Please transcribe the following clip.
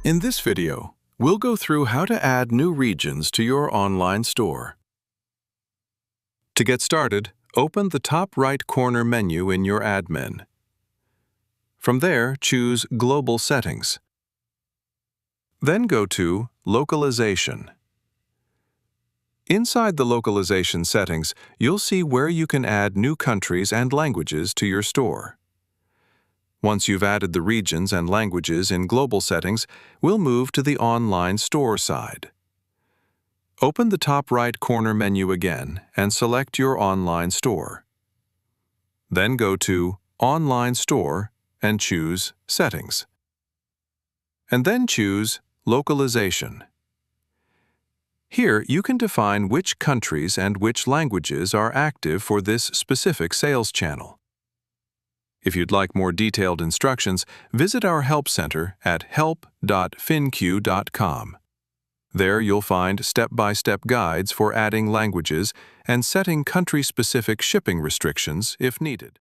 In this video, we'll go through how to add new regions to your online store. To get started, open the top right corner menu in your admin. From there, choose Global Settings. Then go to Localization. Inside the localization settings, you'll see where you can add new countries and languages to your store. Once you've added the regions and languages in global settings, we'll move to the online store side. Open the top right corner menu again and select your online store. Then go to Online Store and choose Settings. And then choose Localization. Here you can define which countries and which languages are active for this specific sales channel. If you'd like more detailed instructions, visit our Help Center at help.finq.com. There you'll find step-by-step guides for adding languages and setting country-specific shipping restrictions if needed.